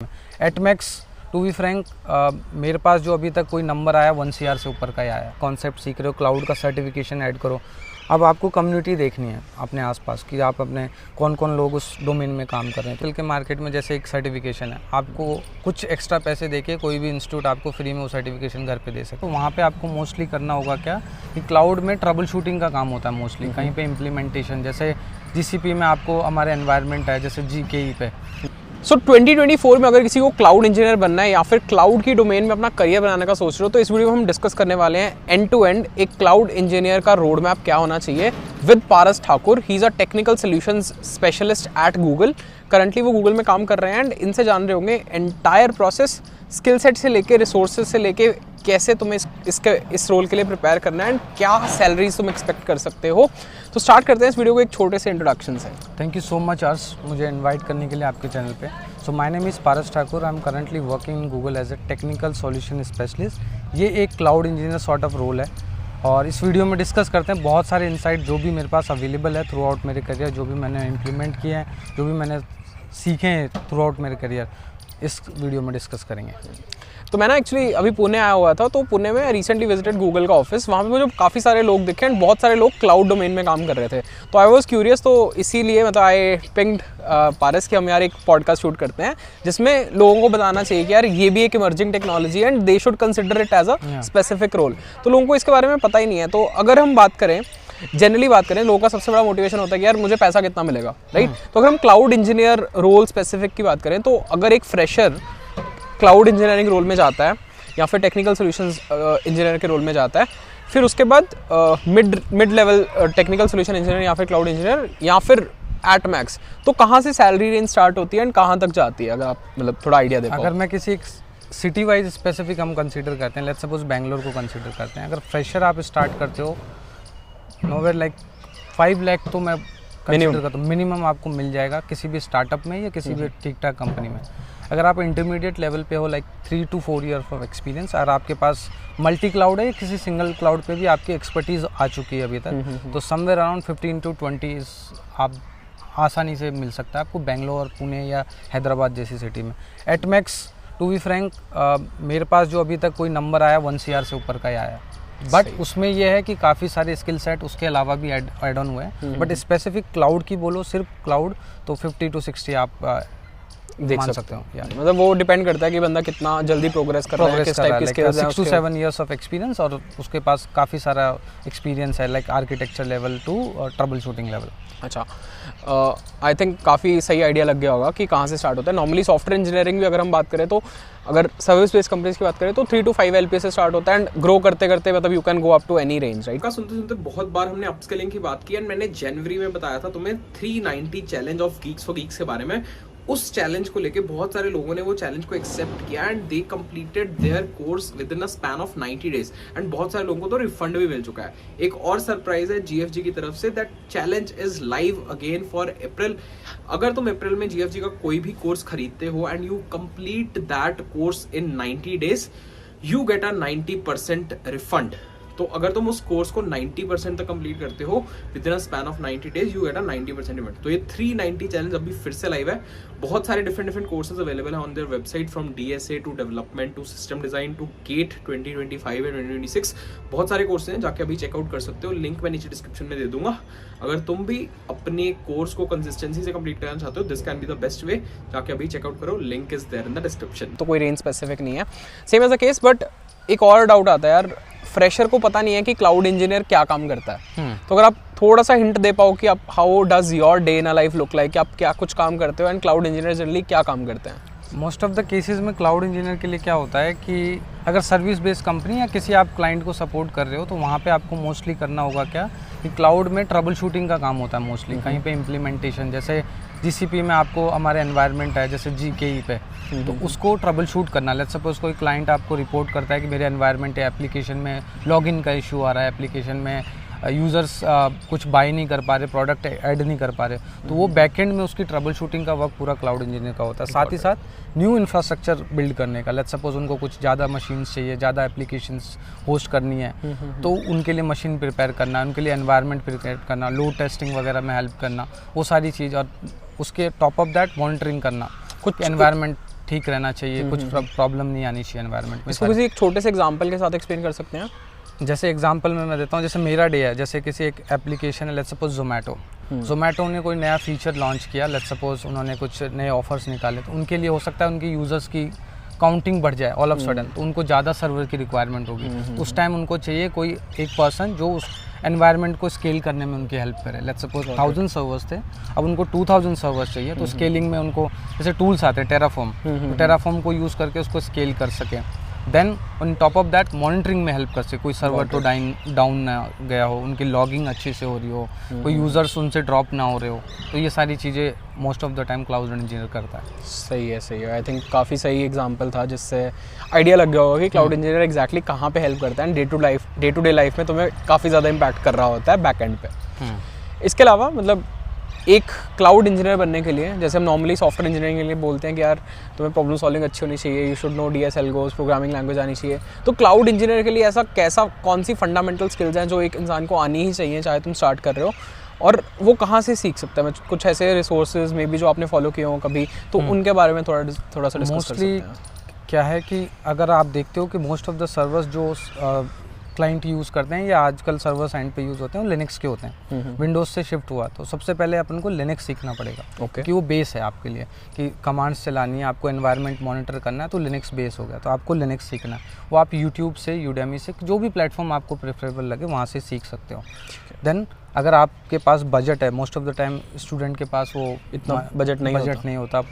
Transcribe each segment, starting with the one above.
Eight max to be frank मेरे पास जो अभी तक कोई नंबर आया 1 CR से ऊपर का ही आया। कॉन्सेप्ट सीख रहे हो, क्लाउड का सर्टिफिकेशन ऐड करो। अब आपको कम्युनिटी देखनी है अपने आसपास कि आप अपने कौन कौन लोग उस डोमेन में काम कर रहे हैं। के मार्केट में जैसे एक सर्टिफिकेशन है, आपको कुछ एक्स्ट्रा पैसे देके कोई भी इंस्टीट्यूट आपको फ्री में वो सर्टिफिकेशन घर पे दे सके। तो वहाँ पे आपको मोस्टली करना होगा क्या कि क्लाउड में ट्रबल शूटिंग का काम होता है मोस्टली। कहीं पे इम्प्लीमेंटेशन, जैसे GCP में आपको हमारे एनवायरनमेंट है, जैसे GKE पे। सो 2024 में अगर किसी को क्लाउड इंजीनियर बनना है या फिर क्लाउड की डोमेन में अपना करियर बनाने का सोच रहे हो, तो इस वीडियो में हम डिस्कस करने वाले हैं एंड टू एंड एक क्लाउड इंजीनियर का रोड मैप क्या होना चाहिए with Paras Thakur. He is a technical solutions specialist at Google. Currently वो गूगल में काम कर रहे हैं एंड इनसे जान रहे होंगे एंटायर प्रोसेस, स्किल सेट से लेके रिसोर्सेज से लेके कैसे तुम्हें इस रोल के लिए प्रिपेयर करना है एंड क्या सैलरीज तुम एक्सपेक्ट कर सकते हो। तो स्टार्ट करते हैं इस वीडियो को एक छोटे से इंट्रोडक्शन से। थैंक यू सो मच अर्श, मुझे इनवाइट करने के लिए आपके चैनल पे। So my name is Paras Thakur. I am currently working in Google as a technical solution specialist. ये एक cloud engineer sort of role है और इस वीडियो में डिस्कस करते हैं बहुत सारे इनसाइट जो भी मेरे पास अवेलेबल है थ्रू आउट मेरे करियर, जो भी मैंने इम्प्लीमेंट किए हैं, जो भी मैंने सीखे हैं थ्रू आउट मेरे करियर, इस वीडियो में डिस्कस करेंगे। तो मैं ना एक्चुअली अभी पुणे आया हुआ था, तो पुणे में रिसेंटली विजिटेड गूगल का ऑफिस। वहाँ पे मुझे काफ़ी सारे लोग दिखे एंड बहुत सारे लोग क्लाउड डोमेन में काम कर रहे थे। तो आई वाज क्यूरियस, तो इसीलिए मतलब आई पिंग्ड पारस कि हम यार एक पॉडकास्ट शूट करते हैं जिसमें लोगों को बताना चाहिए कि यार ये भी एक इमर्जिंग टेक्नोलॉजी है and they should consider it as a specific role. तो लोगों को इसके बारे में पता ही नहीं है। तो अगर हम बात करें, जनरली बात करें, लोगों का सबसे बड़ा मोटिवेशन होता है कि यार मुझे पैसा कितना मिलेगा, राइट। तो अगर हम क्लाउड इंजीनियर रोल स्पेसिफिक की बात करें, तो अगर एक फ्रेशर क्लाउड इंजीनियरिंग रोल में जाता है या फिर टेक्निकल सॉल्यूशंस इंजीनियर के रोल में जाता है, फिर उसके बाद mid level technical solution engineer या फिर क्लाउड इंजीनियर या फिर एट मैक्स, तो कहाँ से सैलरी रेंज स्टार्ट होती है एंड कहाँ तक जाती है, अगर आप मतलब थोड़ा आइडिया दे पाओ। अगर मैं किसी एक सिटी वाइज स्पेसिफिक हम कंसीडर करते हैं, लेट्स सपोज बेंगलोर को कंसीडर करते हैं। अगर फ्रेशर आप स्टार्ट करते हो, नोवेयर लाइक 5 लाख तो मैं कंसीडर करता हूँ मिनिमम आपको मिल जाएगा किसी भी स्टार्टअप में या किसी भी ठीक ठाक कंपनी में। अगर आप इंटरमीडिएट लेवल पे हो, like 3 to 4 year of experience, और आपके पास मल्टी क्लाउड है या किसी सिंगल क्लाउड पे भी आपकी एक्सपर्टीज आ चुकी है अभी तक, तो समवेयर अराउंड 15 to 20 आप आसानी से मिल सकता है आपको बेंगलोर, पुणे या हैदराबाद जैसी सिटी में। At max to be frank मेरे पास जो अभी तक कोई नंबर आया 1 CR से ऊपर का ही आया। बट उसमें यह है कि काफ़ी सारे स्किल सेट उसके अलावा भी ऐड ऑन हुए हैं। बट स्पेसिफिक क्लाउड की बोलो, सिर्फ क्लाउड, तो 50 to 60 आप देख सकते हो यार। मतलब वो डिपेंड करता है कि बंदा कितना जल्दी प्रोग्रेस कर रहा है, किस टाइप की स्किल्स है। 6 to 7 ईयर्स ऑफ एक्सपीरियंस और उसके पास काफ़ी सारा एक्सपीरियंस है, like architecture level to troubleshooting level. अच्छा, आई थिंक काफ़ी सही आइडिया लग गया होगा कि कहाँ से स्टार्ट होता है। नॉर्मली सॉफ्टवेयर इंजीनियरिंग भी अगर हम बात करें, तो अगर सर्विस बेस्ड कंपनीज की बात करें तो 3 to 5 LPA से स्टार्ट होता है एंड ग्रो करते करते मतलब you can go up to any range, right. सुनते सुनते बहुत बार हमने अपस्किलिंग की बात की एंड मैंने जनवरी में बताया था तुम्हें 390 challenge of Geeks for Geeks के बारे में। उस चैलेंज को लेके बहुत सारे लोगों ने वो चैलेंज को एक्सेप्ट किया and they completed there course with in a span of 90 days and बहुत सारे लोगों को तो रिफंड भी मिल चुका है। एक और सरप्राइज है GFG की तरफ से, that challenge is live again for अप्रैल। अगर तुम अप्रैल में GFG का कोई भी कोर्स खरीदते हो and you complete that course in 90 days, you get a 90% refund. तो अगर तुम उस कोर्स को 90% तक कंप्लीट करते हो with in a span of 90 days, you get a 90% refund. तो ये 390 चैलेंज अभी फिर से लाइव है। बहुत सारे डिफरेंट कोर्सेज अवेलेबल है on there website, from DSA to development to system design to GATE 2025 and 2026। बहुत सारे कोर्सेज हैं, जाके अभी चेकआउट कर सकते हो। लिंक मैं नीचे डिस्क्रिप्शन में दे दूंगा। अगर तुम भी अपने कोर्स को कंसिस्टेंसी से कंप्लीट करना चाहते हो, this can be the best way. जाके अभी चेकआउट करो, link is there in the description. तो कोई रेंज स्पेसिफिक नहीं है, same as a case. But एक और डाउट आता है यार, फ्रेशर को पता नहीं है कि क्लाउड इंजीनियर क्या काम करता है। तो अगर आप थोड़ा सा हिंट दे पाओ कि आप how does your day in a life look like, आप क्या कुछ काम करते हो एंड क्लाउड इंजीनियर जनरली क्या काम करते हैं। मोस्ट ऑफ द केसेस में क्लाउड इंजीनियर के लिए क्या होता है कि अगर सर्विस बेस्ड कंपनी या किसी आप क्लाइंट को सपोर्ट कर रहे हो, तो वहाँ पे आपको मोस्टली करना होगा क्या कि क्लाउड में ट्रबल शूटिंग का काम होता है मोस्टली। कहीं पे इम्प्लीमेंटेशन, जैसे GCP में आपको हमारे एनवायरनमेंट है, जैसे GKE पे, तो उसको ट्रबल शूट करना। लेट्स सपोज कोई क्लाइंट आपको रिपोर्ट करता है कि मेरे एनवायरनमेंट एप्लीकेशन में लॉगिन का इशू आ रहा है, एप्लीकेशन में यूज़र्स कुछ बाय नहीं कर पा रहे, प्रोडक्ट ऐड नहीं कर पा रहे, तो वो बैकएंड में उसकी ट्रबल शूटिंग का वर्क पूरा क्लाउड इंजीनियर का होता है। साथ ही साथ न्यू इंफ्रास्ट्रक्चर बिल्ड करने का, लेट्स सपोज उनको कुछ ज़्यादा मशीन्स चाहिए, ज़्यादा एप्लीकेशंस होस्ट करनी है, तो उनके लिए मशीन प्रिपेयर करना, उनके लिए एनवायरनमेंट प्रिपेयर करना, लोड टेस्टिंग वगैरह में हेल्प करना, वो सारी चीज़। और उसके टॉप ऑफ दैट मॉनिटरिंग करना, कुछ एनवायरनमेंट ठीक रहना चाहिए, कुछ प्रॉब्लम नहीं आनी चाहिए एनवायरनमेंट में। इसको किसी एक छोटे से एग्जांपल के साथ एक्सप्लेन कर सकते हैं? जैसे एग्जांपल में मैं देता हूँ, जैसे मेरा डे है, जैसे किसी एक एप्लीकेशन है, लेट्स सपोज जोमेटो ने कोई नया फीचर लॉन्च किया, लेट्स सपोज उन्होंने कुछ नए ऑफर्स निकाले, तो उनके लिए हो सकता है उनके यूज़र्स की काउंटिंग बढ़ जाए ऑल ऑफ सडन, तो उनको ज़्यादा सर्वर की रिक्वायरमेंट होगी। उस टाइम उनको चाहिए कोई एक पर्सन जो उस एनवायरनमेंट को स्केल करने में उनकी हेल्प करे। लेट्स सपोज 1000 सर्वर्स थे, अब उनको 2000 सर्वर्स चाहिए, तो स्केलिंग में उनको जैसे टूल्स आते हैं टेराफॉर्म, तो टेराफॉर्म को यूज़ करके उसको स्केल कर सकें। Then on top of that monitoring में हेल्प कर सके, कोई सर्वर तो डाउन ना गया हो, उनकी लॉगिंग अच्छी से हो रही हो, कोई यूज़र्स उनसे ड्रॉप ना हो रहे हो, तो ये सारी चीज़ें most of the time cloud engineer करता है। सही है। आई थिंक काफ़ी सही एग्जांपल था जिससे आइडिया लग गया होगा कि क्लाउड इंजीनियर एग्जैक्टली कहाँ पे हेल्प करता है, डे टू डे लाइफ में तुम्हें काफ़ी ज़्यादा इम्पैक्ट कर रहा होता है बैक एंड पे। इसके अलावा मतलब एक क्लाउड इंजीनियर बनने के लिए, जैसे हम नॉर्मली सॉफ्टवेयर इंजीनियरिंग के लिए बोलते हैं कि यार तुम्हें प्रॉब्लम सॉल्विंग अच्छी होनी चाहिए, you should know DSL algos, programming language आनी चाहिए, तो क्लाउड इंजीनियर के लिए ऐसा कौन सी फंडामेंटल स्किल्स हैं जो एक इंसान को आनी ही चाहिए चाहे तुम स्टार्ट कर रहे हो, और वो कहाँ से सीख सकता है? कुछ ऐसे रिसोर्सेज में भी जो आपने फॉलो किए हो कभी, तो उनके बारे में थोड़ा सा डिस्कस कर सकते हैं। क्या है कि अगर आप देखते हो कि मोस्ट ऑफ द सर्वर्स जो क्लाइंट यूज़ करते हैं या आजकल सर्वर साइड पे यूज़ होते हैं वो लिनक्स के होते हैं। विंडोज़ से शिफ्ट हुआ तो सबसे पहले अपन को लिनक्स सीखना पड़ेगा, कि वो बेस है आपके लिए, कि कमांड्स चलानी है, आपको एनवायरनमेंट मॉनिटर करना है, तो लिनक्स बेस हो गया, तो आपको लिनक्स सीखना है। वो आप यूट्यूब से, यूडेमी से, जो भी प्लेटफॉर्म आपको प्रेफरेबल लगे वहाँ से सीख सकते हो। देन अगर आपके पास बजट है, most of the time student के पास वो इतना बजट नहीं होता,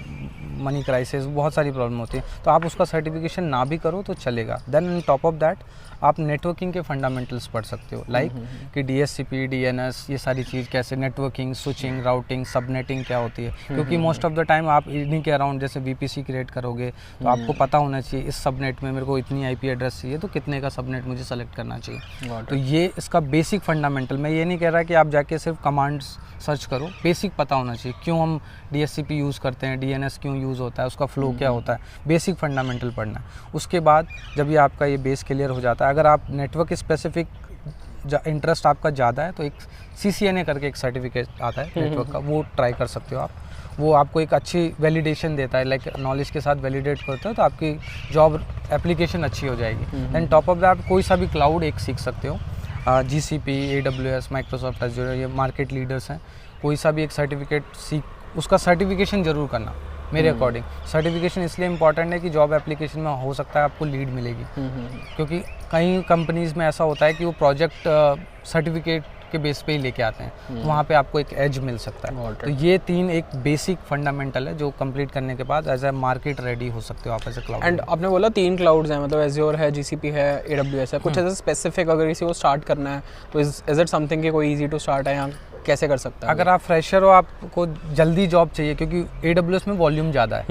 मनी क्राइसिस, बहुत सारी प्रॉब्लम होती है, तो आप उसका सर्टिफिकेशन ना भी करो तो चलेगा। Then on top of that आप नेटवर्किंग के फंडामेंटल्स पढ़ सकते हो, लाइक कि DSCP, DNS, ये सारी चीज़ कैसे, नेटवर्किंग, स्विचिंग, राउटिंग, सबनेटिंग क्या होती है, क्योंकि मोस्ट ऑफ द टाइम आप इन्हीं के अराउंड जैसे VPC क्रिएट करोगे तो आपको पता होना चाहिए इस सबनेट में मेरे को इतनी IP एड्रेस चाहिए, तो कितने का सबनेट मुझे सेलेक्ट करना चाहिए। तो ये इसका बेसिक फंडामेंटल, मैं ये नहीं कह रहा कि आप जाके सिर्फ कमांड्स सर्च करो, बेसिक पता होना चाहिए क्यों हम DSCP यूज़ करते हैं, DNS क्यों यूज़ होता है, उसका फ्लो क्या होता है, बेसिक फंडामेंटल पढ़ना है। उसके बाद जब ये आपका ये बेस क्लियर हो जाता है, अगर आप नेटवर्क स्पेसिफिक इंटरेस्ट आपका ज़्यादा है तो एक CCNA करके एक सर्टिफिकेट आता है नेटवर्क का, वो ट्राई कर सकते हो आप। वो आपको एक अच्छी वैलिडेशन देता है, लाइक नॉलेज के साथ वैलिडेट करता है, तो आपकी जॉब एप्लीकेशन अच्छी हो जाएगी। एंड टॉप ऑफ दैट कोई सा भी क्लाउड एक सीख सकते हो, GCP, AWS, माइक्रोसॉफ्ट एज़्योर, ये मार्केट लीडर्स हैं, कोई सा भी एक सर्टिफिकेट सीख, उसका सर्टिफिकेशन ज़रूर करना। मेरे अकॉर्डिंग सर्टिफिकेशन इसलिए इंपॉर्टेंट है कि जॉब एप्लीकेशन में हो सकता है आपको लीड मिलेगी, क्योंकि कई कंपनीज़ में ऐसा होता है कि वो प्रोजेक्ट सर्टिफिकेट के बेस पे ही लेके आते हैं, तो वहाँ पे आपको एक एज मिल सकता है। तो ये 3 एक बेसिक फंडामेंटल है जो कंप्लीट करने के बाद एज ए मार्केट रेडी हो सकते हो आप एज ए क्लाउड। एंड आपने बोला 3 क्लाउड्स हैं, मतलब एज़्योर है, GCP है, AWS है, कुछ ऐसा स्पेसिफिक अगर किसी को स्टार्ट करना है तो इज इट समथिंग कि कोई ईजी टू स्टार्ट है, या कैसे कर सकता है? अगर आप फ्रेशर हो, आपको जल्दी जॉब चाहिए, क्योंकि AWS में वॉल्यूम ज़्यादा है,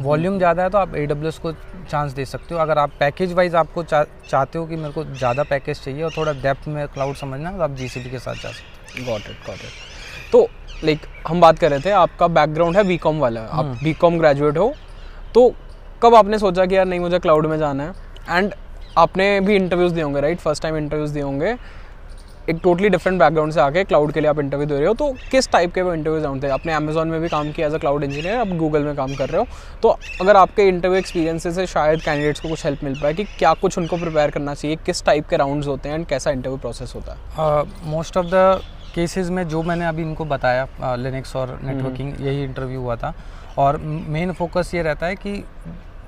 वॉल्यूम ज़्यादा है, तो आप AWS को चांस दे सकते हो। अगर आप पैकेज वाइज आपको चाहते हो कि मेरे को ज़्यादा पैकेज चाहिए और थोड़ा डेप्थ में क्लाउड समझना, तो आप GCP के साथ जा सकते हो। Got it. तो लाइक हम बात कर रहे थे, आपका बैकग्राउंड है BCom वाला, आप BCom ग्रेजुएट हो, तो कब आपने सोचा कि यार नहीं मुझे क्लाउड में जाना है? एंड आपने भी इंटरव्यूज़ दिए होंगे, राइट? फर्स्ट टाइम इंटरव्यूज़ दिए होंगे, एक टोटली डिफरेंट बैकग्राउंड से आके क्लाउड के लिए आप इंटरव्यू दे रहे हो, तो किस टाइप के वो इंटरव्यूज आउट थे? आपने अमेजोन में भी काम किया एज अ क्लाउड इंजीनियर, आप गूगल में काम कर रहे हो, तो अगर आपके इंटरव्यू एक्सपीरियंसेस से शायद कैंडिडेट्स को कुछ हेल्प मिल पाए कि क्या कुछ उनको प्रिपेयर करना चाहिए, किस टाइप के राउंड्स होते हैं एंड कैसा इंटरव्यू प्रोसेस होता है? मोस्ट ऑफ द केसेस में जो मैंने अभी इनको बताया, लिनक्स और नेटवर्किंग, यही इंटरव्यू हुआ था, और मेन फोकस ये रहता है कि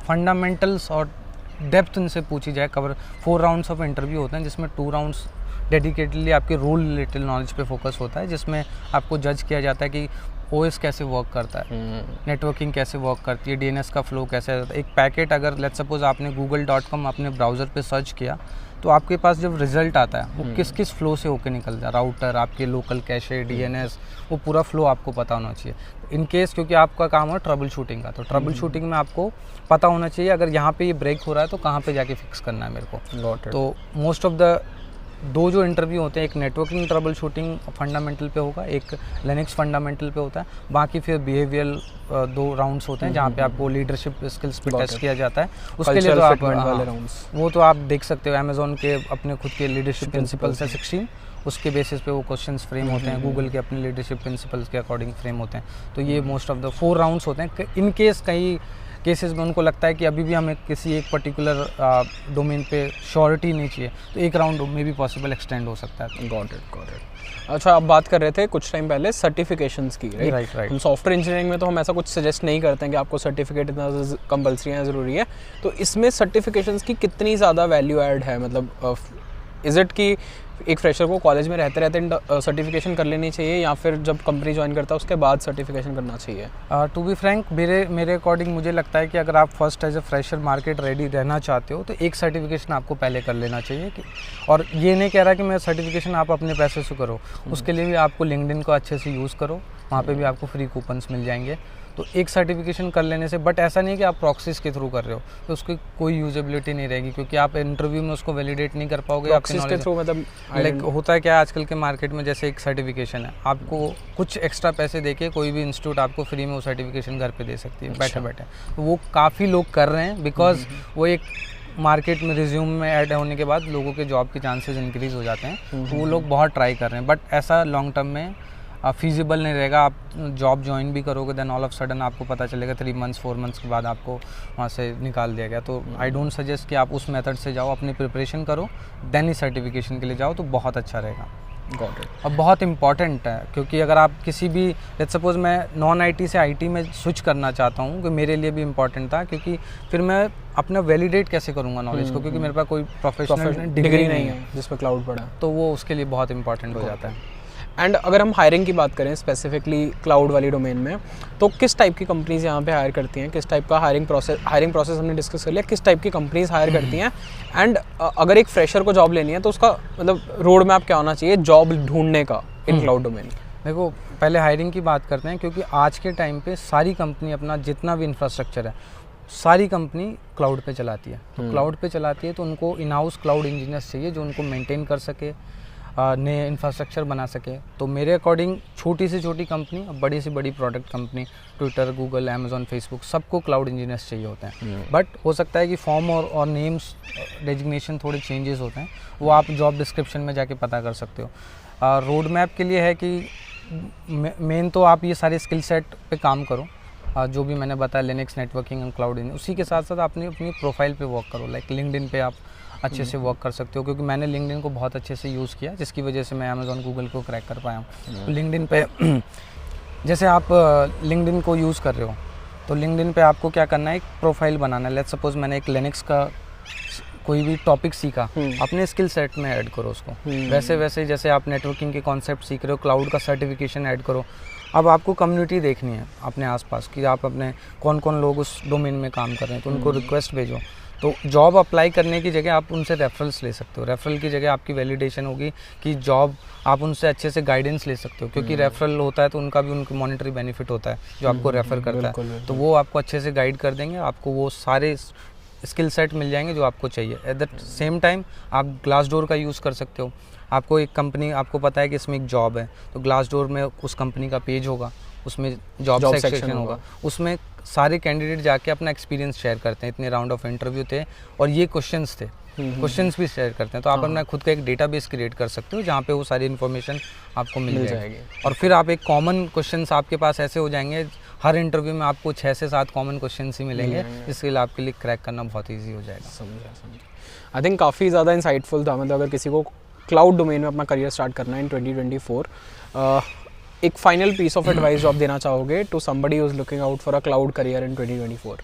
फंडामेंटल्स और डेप्थ उनसे पूछी जाए। 4 राउंड्स ऑफ इंटरव्यू होते हैं, जिसमें 2 राउंड्स डेडिकेटली आपके रोल रिलेटेड नॉलेज पे फोकस होता है, जिसमें आपको जज किया जाता है कि OS कैसे वर्क करता है, नेटवर्किंग कैसे वर्क करती है, DNS का फ्लो कैसे रहता है। एक पैकेट अगर लेट्स सपोज आपने google.com अपने ब्राउज़र पे सर्च किया, तो आपके पास जब रिजल्ट आता है वो किस किस फ्लो से होके निकलता है, राउटर, आपके लोकल कैशे, DNS, वो पूरा फ्लो आपको पता होना चाहिए। इन केस क्योंकि आपका काम है ट्रबल शूटिंग का, तो ट्रबल शूटिंग में आपको पता होना चाहिए अगर यहाँ पे ये ब्रेक हो रहा है तो कहाँ पे जाके फिक्स करना है मेरे को। तो मोस्ट ऑफ द 2 जो इंटरव्यू होते हैं, एक नेटवर्किंग ट्रबल शूटिंग फंडामेंटल पे होगा, एक लिनक्स फंडामेंटल पे होता है, बाकी फिर बिहेवियरल 2 राउंड्स होते हैं जहाँ पे आपको लीडरशिप स्किल्स पे टेस्ट किया जाता है। उसके लिए तो आप वो तो आप देख सकते हो, अमेजोन के अपने खुद के लीडरशिप प्रिंसिपल्स है 16, उसके बेसिस पे वो क्वेश्चंस फ्रेम होते हैं, गूगल के अपने लीडरशिप प्रिंसिपल्स के अकॉर्डिंग फ्रेम होते हैं। तो ये मोस्ट ऑफ द 4 राउंड्स होते हैं। इन केस कहीं केसेस में उनको लगता है कि अभी भी हमें किसी एक पर्टिकुलर डोमेन पे श्योरिटी नहीं चाहिए, तो एक राउंड में भी पॉसिबल एक्सटेंड हो सकता है। Got it. अच्छा, आप बात कर रहे थे कुछ टाइम पहले सर्टिफिकेशंस की, राइट? राइट। हम सॉफ्टवेयर इंजीनियरिंग में तो हम ऐसा कुछ सजेस्ट नहीं करते हैं कि आपको सर्टिफिकेट इतना कंपलसरी है, ज़रूरी है। तो इसमें सर्टिफिकेशंस की कितनी ज़्यादा वैल्यू ऐड है? मतलब इज़ इट कि एक फ्रेशर को कॉलेज में रहते रहते सर्टिफिकेशन कर लेनी चाहिए, या फिर जब कंपनी ज्वाइन करता है उसके बाद सर्टिफिकेशन करना चाहिए? टू बी फ्रैंक, मेरे अकॉर्डिंग मुझे लगता है कि अगर आप first as a fresher market ready रहना चाहते हो तो एक सर्टिफिकेशन आपको पहले कर लेना चाहिए और ये नहीं कह रहा कि मैं सर्टिफिकेशन आप अपने पैसे से करो, उसके लिए भी आपको लिंक्डइन को अच्छे से यूज़ करो, वहाँ पे भी आपको फ्री कूपन्स मिल जाएंगे। तो एक सर्टिफिकेशन कर लेने से, बट ऐसा नहीं कि आप प्रॉक्सीज के थ्रू कर रहे हो तो उसकी कोई यूजेबिलिटी नहीं रहेगी, क्योंकि आप इंटरव्यू में उसको वैलिडेट नहीं कर पाओगे। प्रॉक्सीज के थ्रू मतलब लाइक होता है क्या आजकल के मार्केट में, जैसे एक सर्टिफिकेशन है, आपको कुछ एक्स्ट्रा पैसे देके कोई भी इंस्टीट्यूट आपको फ्री में वो सर्टिफिकेशन घर पे दे सकती है बैठे बैठे। तो वो काफ़ी लोग कर रहे हैं बिकॉज वो एक मार्केट में रिज्यूम में ऐड होने के बाद लोगों के जॉब के चांसेस इंक्रीज हो जाते हैं, तो वो लोग बहुत ट्राई कर रहे हैं। बट ऐसा लॉन्ग टर्म में फीजिबल नहीं रहेगा। आप जॉब ज्वाइन भी करोगे देन ऑल ऑफ सडन आपको पता चलेगा 3 मंथ्स 4 मंथ्स के बाद आपको वहाँ से निकाल दिया गया। तो आई डोंट सजेस्ट कि आप उस मेथड से जाओ, अपनी प्रिपरेशन करो देन ही सर्टिफिकेशन के लिए जाओ तो बहुत अच्छा रहेगा। Got it. अब बहुत इंपॉर्टेंट है, क्योंकि अगर आप किसी भी, लेट्स सपोज मैं नॉन आईटी से आईटी में स्विच करना चाहता हूँ, कि मेरे लिए भी इंपॉर्टेंट था, क्योंकि फिर मैं अपना वैलिडेट कैसे करूँगा नॉलेज को, क्योंकि मेरे पास कोई प्रोफेशनल डिग्री नहीं है जिसमें क्लाउड पड़ा, तो वो उसके लिए बहुत इंपॉर्टेंट हो जाता है। एंड अगर हम हायरिंग की बात करें स्पेसिफिकली क्लाउड वाली डोमेन में, तो किस टाइप की कंपनीज यहाँ पे हायर करती हैं? किस टाइप का हायरिंग प्रोसेस हमने डिस्कस कर लिया, किस टाइप की कंपनीज हायर करती हैं? एंड अगर एक फ्रेशर को जॉब लेनी है तो उसका मतलब रोड मैप क्या होना चाहिए जॉब ढूंढने का इन क्लाउड डोमेन? देखो, पहले हायरिंग की बात करते हैं, क्योंकि आज के टाइम पे सारी कंपनी अपना जितना भी इंफ्रास्ट्रक्चर है सारी कंपनी क्लाउड पे चलाती है। तो क्लाउड पे चलाती है तो उनको इन हाउस क्लाउड इंजीनियर्स चाहिए जो उनको मेंटेन कर सके, नए इंफ्रास्ट्रक्चर बना सके। तो मेरे अकॉर्डिंग छोटी से छोटी कंपनी और बड़ी से बड़ी product company, Twitter, Google, Amazon, Facebook, सबको क्लाउड इंजीनियर्स चाहिए होते हैं। बट हो सकता है कि फॉर्म और नेम्स डेजिग्नेशन थोड़े चेंजेस होते हैं, वो आप जॉब डिस्क्रिप्शन में जाके पता कर सकते हो। रोड मैप के लिए है कि मेन तो आप ये सारे स्किल सेट पे काम करो, जो भी मैंने बताया, Linux, networking and cloud engineering. उसी के साथ साथ अपनी प्रोफाइल पे वर्क करो। लाइक लिंक्डइन पे आप अच्छे से वर्क कर सकते हो, क्योंकि मैंने लिंक्डइन को बहुत अच्छे से यूज़ किया, जिसकी वजह से मैं अमेज़ॉन, गूगल को क्रैक कर पाया हूँ। तो लिंक्डइन पे जैसे आप लिंक्डइन को यूज़ कर रहे हो तो लिंक्डइन पे आपको क्या करना है, एक प्रोफाइल बनाना है। लेट्स सपोज मैंने एक लिनक्स का कोई भी टॉपिक सीखा, अपने स्किल सेट में ऐड करो उसको। वैसे वैसे जैसे आप नेटवर्किंग के कॉन्सेप्ट सीख रहे हो, क्लाउड का सर्टिफिकेशन ऐड करो। अब आपको कम्युनिटी देखनी है अपने आसपास कि आप अपने कौन कौन लोग उस डोमेन में काम कर रहे हैं, तो उनको रिक्वेस्ट भेजो। तो जॉब अप्लाई करने की जगह आप उनसे रेफरल्स ले सकते हो। रेफरल की जगह आपकी वैलिडेशन होगी कि जॉब आप उनसे अच्छे से गाइडेंस ले सकते हो, क्योंकि रेफरल होता है तो उनका भी उनको मॉनेटरी बेनिफिट होता है जो आपको रेफर करता है। तो वो आपको अच्छे से गाइड कर देंगे, आपको वो सारे स्किल सेट मिल जाएंगे जो आपको चाहिए। एट द सेम टाइम आप ग्लासडोर का यूज़ कर सकते हो। आपको एक कंपनी, आपको पता है कि इसमें एक जॉब है, तो ग्लासडोर में उस कंपनी का पेज होगा, उसमें जॉब सेक्शन होगा, उसमें सारे कैंडिडेट जाके अपना एक्सपीरियंस शेयर करते हैं, इतने राउंड ऑफ इंटरव्यू थे और ये क्वेश्चंस थे, क्वेश्चंस भी शेयर करते हैं। तो आप अपना खुद का एक डेटाबेस क्रिएट कर सकते हो जहाँ पे वो सारी इन्फॉर्मेशन आपको मिल जाएगी। और फिर आप एक कॉमन क्वेश्चंस आपके पास ऐसे हो जाएंगे, हर इंटरव्यू में आपको 6 से 7 कॉमन क्वेश्चंस ही मिलेंगे, जिसके लिए आपके लिए क्रैक करना बहुत ईजी हो जाएगा। समझा। आई थिंक काफ़ी ज़्यादा इंसाइटफुल था। मतलब अगर किसी को क्लाउड डोमेन में अपना करियर स्टार्ट करना है इन 2024, एक फाइनल पीस ऑफ एडवाइस जो आप देना चाहोगे to somebody who is looking out for a cloud career in 2024?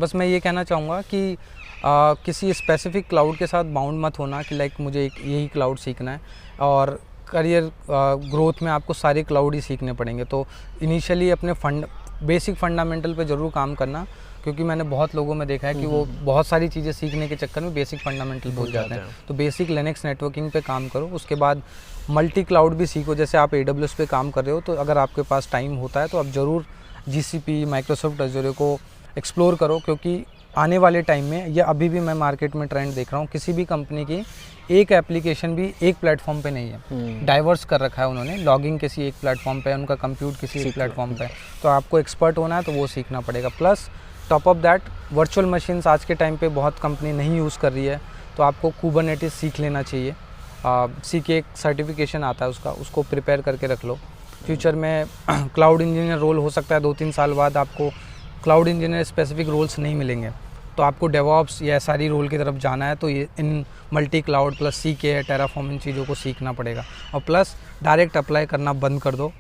बस मैं ये कहना चाहूँगा कि किसी स्पेसिफिक क्लाउड के साथ बाउंड मत होना कि लाइक मुझे एक यही क्लाउड सीखना है, और करियर ग्रोथ में आपको सारे क्लाउड ही सीखने पड़ेंगे। तो इनिशियली अपने बेसिक फंडामेंटल पे ज़रूर काम करना, क्योंकि मैंने बहुत लोगों में देखा है कि वो बहुत सारी चीज़ें सीखने के चक्कर में बेसिक फंडामेंटल भूल जाते हैं। तो बेसिक लिनक्स नेटवर्किंग पे काम करो, उसके बाद मल्टी क्लाउड भी सीखो। जैसे आप AWS पे काम कर रहे हो, तो अगर आपके पास टाइम होता है तो आप ज़रूर GCP, माइक्रोसॉफ्ट अज़ूर को एक्सप्लोर करो, क्योंकि आने वाले टाइम में, या अभी भी मैं मार्केट में ट्रेंड देख रहा हूँ, किसी भी कंपनी की एक एप्लीकेशन भी एक प्लेटफॉर्म पे नहीं है, डाइवर्स कर रखा है उन्होंने। लॉगिंग किसी एक प्लेटफॉर्म पे है, उनका कंप्यूट किसी एक प्लेटफॉर्म पे है। तो आपको एक्सपर्ट होना है तो वो सीखना पड़ेगा। Plus top of that, virtual machines आज के टाइम पे बहुत कंपनी नहीं यूज़ कर रही है, तो आपको कुबरनेटिस सीख लेना चाहिए। सीख एक सर्टिफिकेशन आता है उसको प्रिपेयर करके रख लो। फ्यूचर में क्लाउड इंजीनियर रोल हो सकता है 2-3 साल बाद आपको क्लाउड इंजीनियर स्पेसिफिक रोल्स नहीं मिलेंगे, तो आपको डेवऑप्स या सारी रोल की तरफ जाना है तो ये इन multi cloud plus CK Terraform इन चीज़ों को सीखना पड़ेगा। और प्लस डायरेक्ट अप्लाई करना बंद कर दो,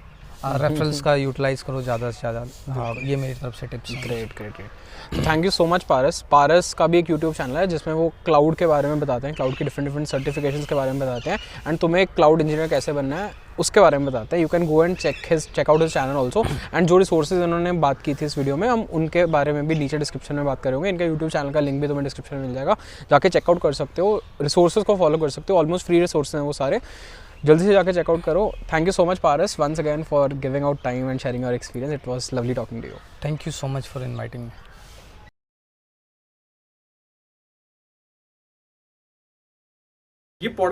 रेफरल्स का यूटिलाइज़ करो ज़्यादा से ज़्यादा। हाँ, ये मेरी तरफ से टिप्स हैं। Great great great. तो थैंक यू सो मच पारस। पारस का भी एक यूट्यूब चैनल है जिसमें वो क्लाउड के बारे में बताते हैं, क्लाउड की डिफरेंट सर्टिफिकेशंस के बारे में बताते हैं, एंड तुम्हें एक क्लाउड इंजीनियर कैसे बनना है उसके बारे में बताते हैं। You can go and check out his channel also. And जो रिसोर्सेज उन्होंने बात की थी इस वीडियो में, हम उनके बारे में भी नीचे डिस्क्रिप्शन में बात करेंगे। इनका यूट्यूब चैनल का लिंक भी तुम्हें डिस्क्रिप्शन में मिल जाएगा, जाके चेकआउट कर सकते हो, रिसोर्सेज को फॉलो कर सकते हो। ऑलमोस्ट फ्री रिसोर्सेज हैं वो सारे, जल्दी से जाकर चेकआउट करो। Thank you so much Paras once again for giving out time and sharing your experience. It was lovely talking to you. Thank you so much for inviting me. ये